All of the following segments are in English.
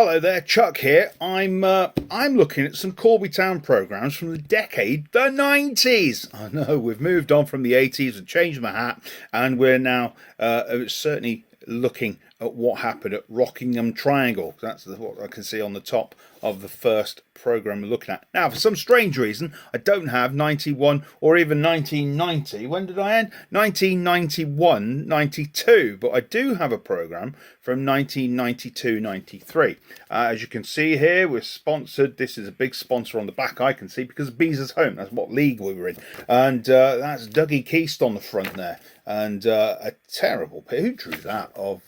Hello there, Chuck here. I'm looking at some Corby Town programmes from the decade the 90s. I know we've moved on from the 80s and changed my hat, and we're now certainly looking at what happened at Rockingham Triangle. That's what I can see on the top of the first programme we're looking at. Now, for some strange reason, I don't have 91 or even 1990. When did I end? 1991, 92. But I do have a programme from 1992-93. As you can see here, we're sponsored. This is a big sponsor on the back, I can see, because Beezer's Home. That's what league we were in. And that's Dougie Keast on the front there. And a terrible, who drew that, of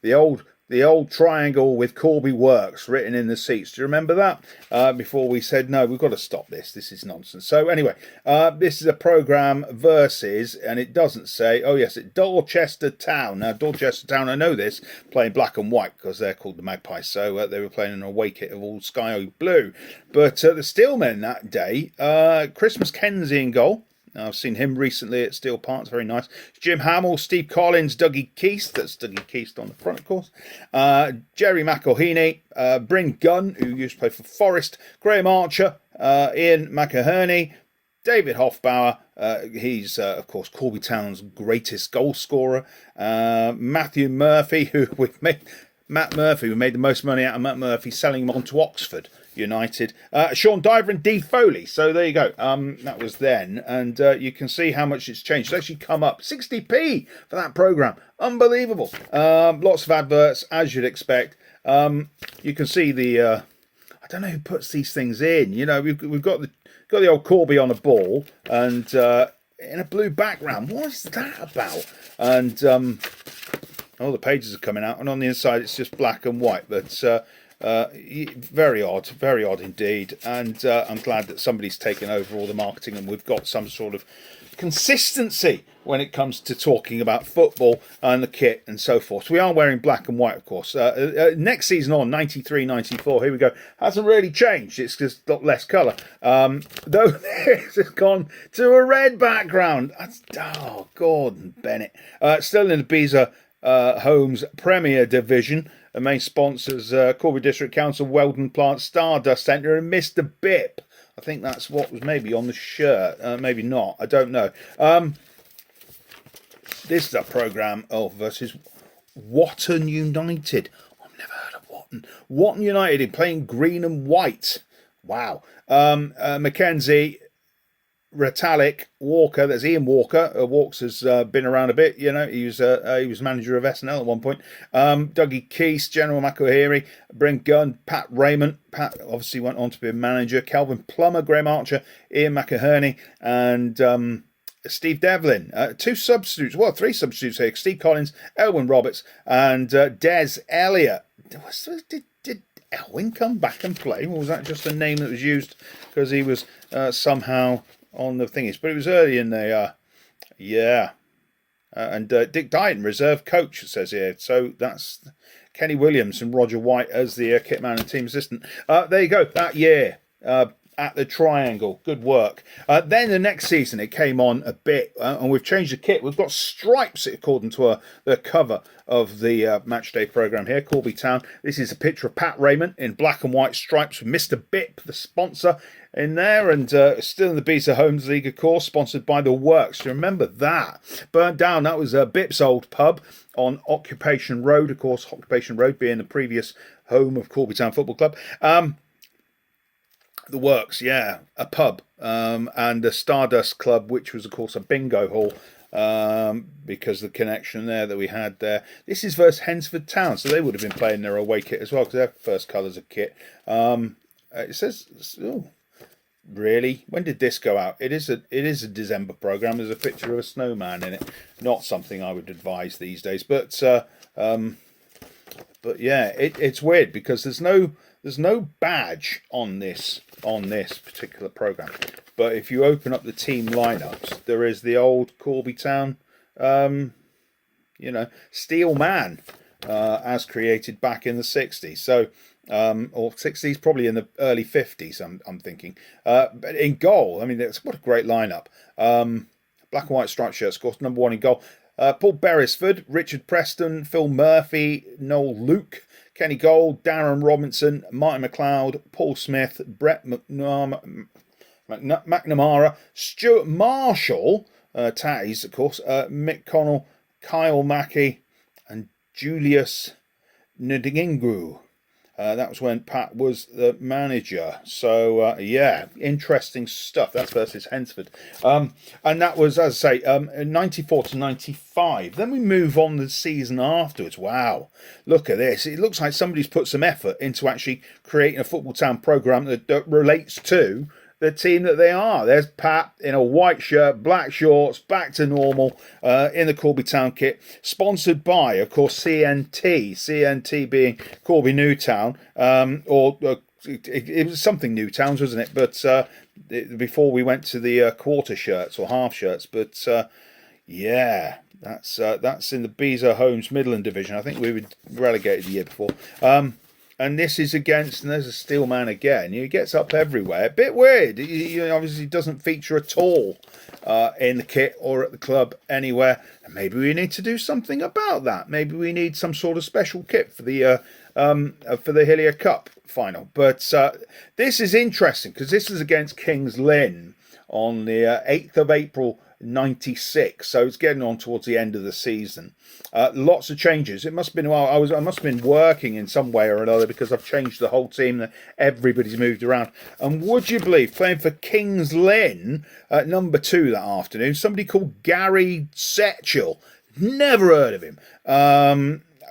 the old triangle with Corby Works written in the seats. Do you remember that? Before we said, no, we've got to stop this. This is nonsense. So anyway, this is a programme versus, and it doesn't say, oh yes, it's Dorchester Town. Now, Dorchester Town, I know this, playing black and white because they're called the Magpies. So they were playing an away kit of all sky blue. But the Steelmen that day, Christmas Kenzie in goal. I've seen him recently at Steel Parks, very nice. Jim Hamill, Steve Collins, Dougie Keast, that's Dougie Keast on the front, of course. Jerry McElhenney, Bryn Gunn, who used to play for Forest, Graham Archer, Ian McEherney, David Hoffbauer, he's, of course, Corby Town's greatest goal scorer. Matthew Murphy, who Matt Murphy, we made the most money out of Matt Murphy selling him on to Oxford United. Sean Diver and Dee Foley. So there you go. That was then. And you can see how much it's changed. It's actually come up 60p for that programme. Unbelievable. Lots of adverts, as you'd expect. You can see the... I don't know who puts these things in. You know, we've got the old Corby on a ball and in a blue background. What is that about? And all the pages are coming out. And on the inside, it's just black and white. But... very odd indeed, and I'm glad that somebody's taken over all the marketing and we've got some sort of consistency when it comes to talking about football and the kit and so forth. So we are wearing black and white, of course. Next season on, 93-94, here we go, hasn't really changed, it's just got less colour, though this has gone to a red background. That's, oh, Gordon Bennett. Still in the Beezer Homes Premier Division. The main sponsors, Corby District Council, Weldon Plant, Stardust Centre and Mr. Bip. I think that's what was maybe on the shirt. Maybe not. I don't know. This is a programme versus Wotton United. I've never heard of Wotton. Wotton United playing green and white. Wow. Mackenzie... Ratalic, Walker, that's Ian Walker. Walks has been around a bit, you know. He was manager of SNL at one point. Dougie Keast, General McElhenney, Bryn Gunn, Pat Raymond. Pat obviously went on to be a manager. Calvin Plummer, Graham Archer, Ian McEherney, and Steve Devlin. Three substitutes here. Steve Collins, Elwyn Roberts, and Des Elliott. Did Elwyn come back and play? Or was that just a name that was used because he was somehow on the thingies? But it was early in the and Dick Dighton, reserve coach, it says here. So that's Kenny Williams and Roger White as the kit man and team assistant. There you go, that year at the Triangle. Good work. Then the next season it came on a bit, and we've changed the kit. We've got stripes according to the cover of the match day programme here, Corby Town. This is a picture of Pat Raymond in black and white stripes with Mr. Bip, the sponsor, in there, and still in the Beezer Homes League, of course, sponsored by the Works. Do you remember that? Burnt down. That was Bip's old pub on Occupation Road, of course, Occupation Road being the previous home of Corby Town Football Club. The Works, yeah, a pub, and the Stardust Club, which was, of course, a bingo hall, because the connection there that we had there. This is versus Hensford Town, so they would have been playing their away kit as well, because their first colours of kit. It says, oh, really? When did this go out? It is a December programme. There's a picture of a snowman in it. Not something I would advise these days, but yeah, it's weird because there's no badge on this particular programme. But if you open up the team lineups, there is the old Corby Town, Steel Man, as created back in the 60s. So, or 60s, probably in the early 50s, I'm thinking. But in goal, I mean, what a great lineup. Black and white striped shirts, of course, #1 in goal. Paul Beresford, Richard Preston, Phil Murphy, Noel Luke, Kenny Gold, Darren Robinson, Martin McLeod, Paul Smith, Brett McNamara, Stuart Marshall, Tatties, of course, Mick Connell, Kyle Mackey, and Julius Ndingu. That was when Pat was the manager. So, yeah, interesting stuff. That's versus Hensford. And that was, as I say, 94 to 95. Then we move on the season afterwards. Wow, look at this. It looks like somebody's put some effort into actually creating a Football Town programme that relates to the team that they are. There's Pat in a white shirt, black shorts, back to normal, in the Corby Town kit, sponsored by, of course, CNT being Corby Newtown, it was something Newtowns, wasn't it? But before we went to the quarter shirts or half shirts, but yeah, that's in the Beezer Homes Midland division. I think we were relegated the year before. And this is against, and there's a Steelman again. He gets up everywhere. A bit weird. He obviously doesn't feature at all in the kit or at the club anywhere. And maybe we need to do something about that. Maybe we need some sort of special kit for the Hillier Cup final. But this is interesting because this is against Kings Lynn on the 8th of April 96, so it's getting on towards the end of the season. Lots of changes. It must have been I must have been working in some way or another because I've changed the whole team. Everybody's moved around. And would you believe, playing for Kings Lynn at number 2 that afternoon, somebody called Gary Setchell. Never heard of him.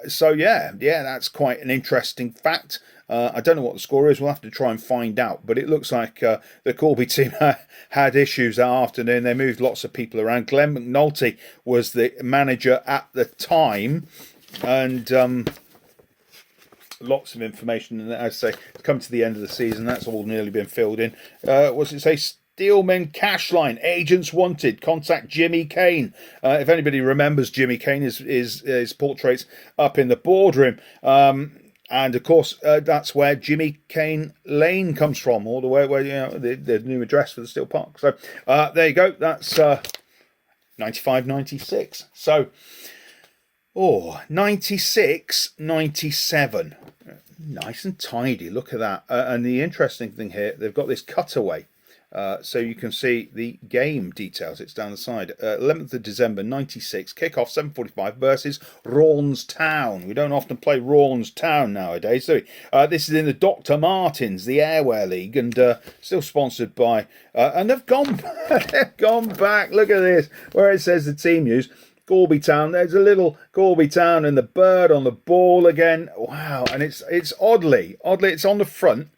So yeah, that's quite an interesting fact. I don't know what the score is. We'll have to try and find out. But it looks like the Corby team had issues that afternoon. They moved lots of people around. Glenn McNulty was the manager at the time. And lots of information. And as I say, it's come to the end of the season. That's all nearly been filled in. What's it say? Steelman cash line, agents wanted, contact Jimmy Kane. If anybody remembers Jimmy Kane, his portrait's up in the boardroom. And of course, that's where Jimmy Kane Lane comes from, all the way where, you know, the new address for the Steel Park. So there you go. That's 95-96. So, 96-97. Nice and tidy. Look at that. And the interesting thing here, they've got this cutaway. So you can see the game details. It's down the side. 11th of December 96, kickoff 7:45 versus Raunds Town. We don't often play Raunds Town nowadays, do we? This is in the Dr. Martins, the Airwear League, and still sponsored by. And they've gone, they've gone back. Look at this, where it says the team use. Corby Town. There's a little Corby Town and the bird on the ball again. Wow, and it's oddly, it's on the front.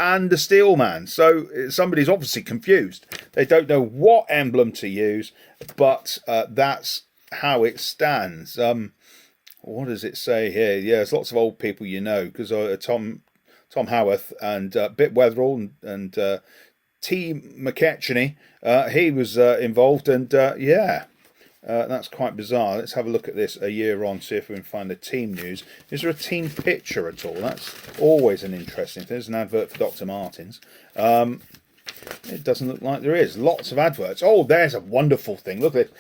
And the Steelman. So somebody's obviously confused. They don't know what emblem to use, but that's how it stands. What does it say here? Yeah, there's lots of old people you know, because Tom Howarth and Bit Weatherall and T. McKechnie, he was involved, and yeah. That's quite bizarre. Let's have a look at this a year on, see if we can find the team news. Is there a team picture at all? That's always an interesting thing. There's an advert for Dr. Martins. It doesn't look like there is. Lots of adverts. Oh, there's a wonderful thing. Look at it.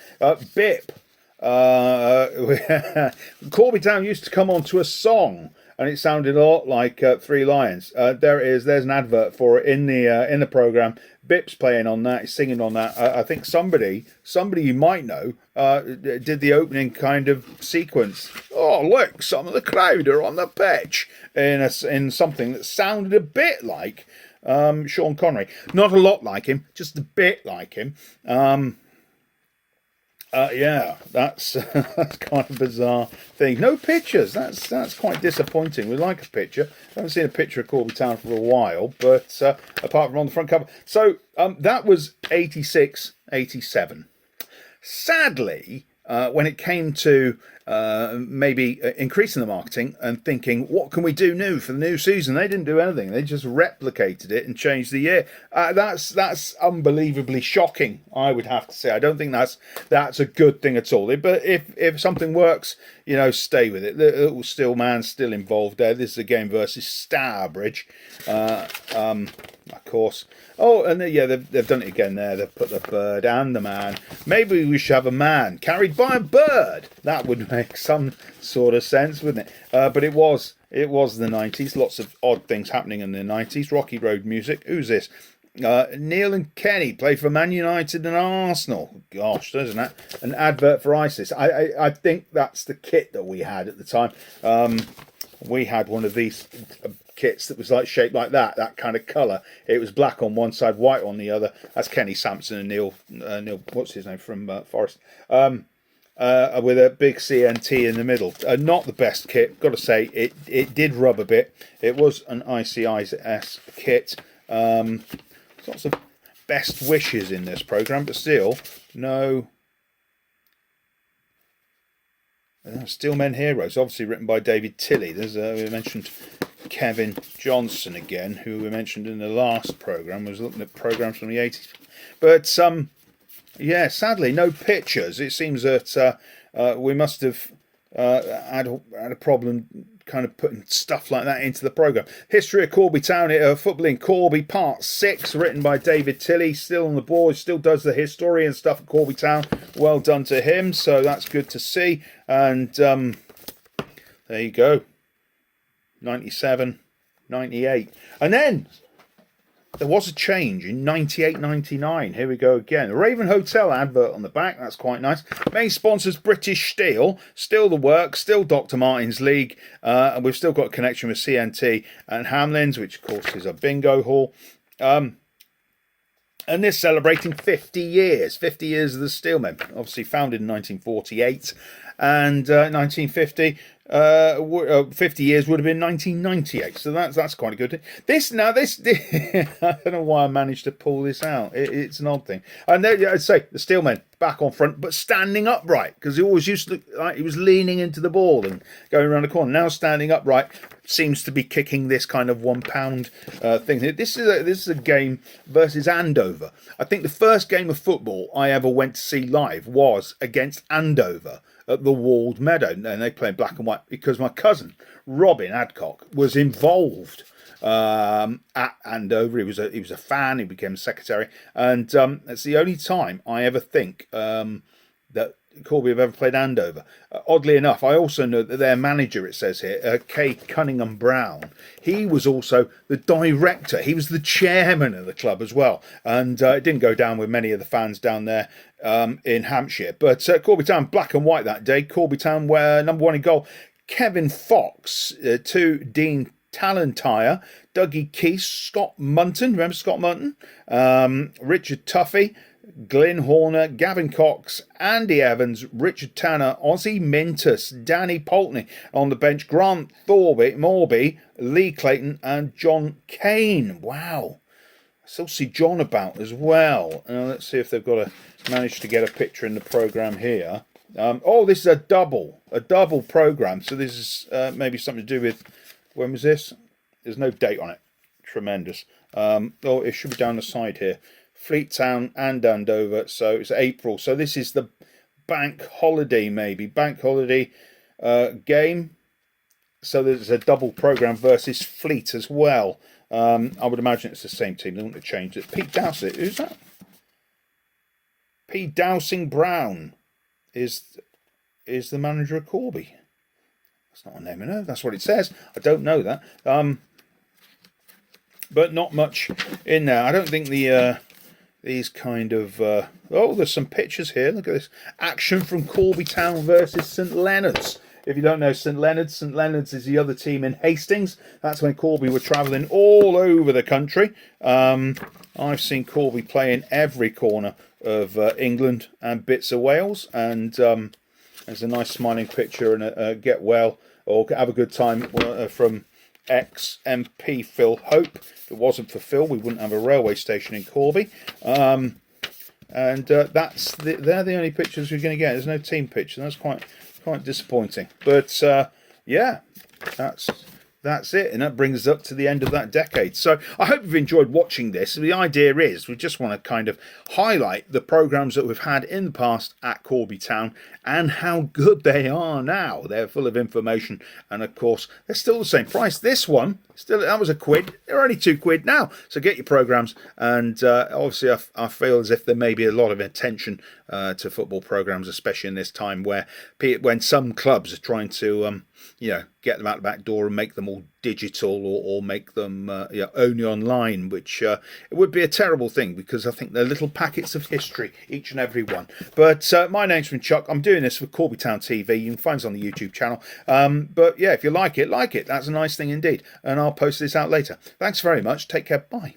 BIP. Corby Town used to come on to a song, and it sounded a lot like Three Lions. There it is. There's an advert for it in the programme. Bip's playing on that. He's singing on that. I think somebody you might know did the opening kind of sequence. Oh, look, some of the crowd are on the pitch in something that sounded a bit like Sean Connery. Not a lot like him, just a bit like him. Yeah, that's kind of a bizarre thing. No pictures. That's quite disappointing. We like a picture. I haven't seen a picture of Corby Town for a while, but apart from on the front cover. So that was 86, 87. Sadly, when it came to maybe increasing the marketing and thinking, what can we do new for the new season? They didn't do anything. They just replicated it and changed the year. That's unbelievably shocking, I would have to say. I don't think that's a good thing at all. But if something works, you know, stay with it. The little Steelman's still involved there. This is a game versus Starbridge. Of course. Oh, and yeah, they've done it again there. They've put the bird and the man. Maybe we should have a man carried by a bird. That would make some sort of sense, wouldn't it? But it was the 90s. Lots of odd things happening in the 90s. Rocky Road music. Who's this? Neil and Kenny played for Man United and Arsenal. Gosh, doesn't that? An advert for ISIS. I think that's the kit that we had at the time. We had one of these kits that was like shaped like that kind of colour. It was black on one side, white on the other. That's Kenny Sampson and Neil, what's his name, from Forest. With a big CNT in the middle. Not the best kit, got to say. It did rub a bit. It was an ICIS kit. Lots of best wishes in this programme, but still, no. Steelmen Heroes, obviously written by David Tilley. There's we mentioned Kevin Johnson again, who we mentioned in the last programme. Was looking at programmes from the 80s. But, yeah, sadly, no pictures. It seems that we must have had a problem kind of putting stuff like that into the programme. History of Corby Town, Football in Corby, Part 6, written by David Tilley, still on the board, still does the historian stuff at Corby Town. Well done to him, so that's good to see. And there you go, 97, 98. And then there was a change in 98-99. Here we go again. The Raven Hotel advert on the back. That's quite nice. Main sponsors British Steel. Still the work. Still Dr. Martin's League. And we've still got a connection with CNT and Hamlin's, which of course is a bingo hall. And this celebrating 50 years. 50 years of the Steelmen. Obviously founded in 1948. And 1950. 50 years would have been 1998, so that's quite a good thing. This I don't know why I managed to pull this out. It's an odd thing. And there, I'd say the Steelmen back on front, but standing upright, because he always used to look like he was leaning into the ball and going around the corner. Now standing upright, seems to be kicking this kind of £1 thing. This is a game versus Andover. I think the first game of football I ever went to see live was against Andover at the Walled Meadow, and they play in black and white because my cousin Robin Adcock was involved at Andover. He was a fan. He became secretary, and it's the only time I ever think that Corby have ever played Andover. Oddly enough, I also know that their manager, it says here, Kay Cunningham Brown, he was also the director. He was the chairman of the club as well. And it didn't go down with many of the fans down there in Hampshire. But Corby Town, black and white that day. Corby Town, where number 1 in goal, Kevin Fox, 2, Dean Talentire, Dougie Keese, Scott Munton, remember Scott Munton? Richard Tuffy, Glyn Horner, Gavin Cox, Andy Evans, Richard Tanner, Ozzie Mintus, Danny Poltney on the bench, Grant Morby, Lee Clayton, and John Kane. Wow. I still see John about as well. Let's see if they've managed to get a picture in the programme here. This is a double programme. So this is maybe something to do with, when was this? There's no date on it. Tremendous. It should be down the side here. Fleet Town and Andover, so it's April. So this is the bank holiday, game. So there's a double programme versus Fleet as well. I would imagine it's the same team. They wouldn't have changed it. Pete Dowsett, who's that? Pete Dowsing Brown is the manager of Corby. That's not a name I know. That's what it says. I don't know that. But not much in there. I don't think these kind of there's some pictures here. Look at this action from Corby Town versus St Leonard's. If you don't know St Leonard's is the other team in Hastings. That's when Corby were travelling all over the country. I've seen Corby play in every corner of England and bits of Wales, and there's a nice smiling picture and a get well or have a good time from ex-MP Phil Hope. If it wasn't for Phil, we wouldn't have a railway station in Corby. They're the only pictures we're going to get. There's no team picture. That's quite disappointing. But yeah, that's it, and that brings us up to the end of that decade. So I hope you've enjoyed watching this. The idea is we just want to kind of highlight the programmes that we've had in the past at Corby Town and how good they are now. They're full of information, and of course they're still the same price. This one Still, that was £1. They're only £2 now. So get your programmes. And obviously, I feel as if there may be a lot of attention to football programmes, especially in this time when some clubs are trying to, get them out the back door and make them all digital or make them only online, which it would be a terrible thing, because I think they're little packets of history, each and every one. But my name's been Chuck. I'm doing this for Corby Town TV. You can find us on the YouTube channel. But yeah, if you like it, like it. That's a nice thing indeed. And I'll post this out later. Thanks very much. Take care. Bye.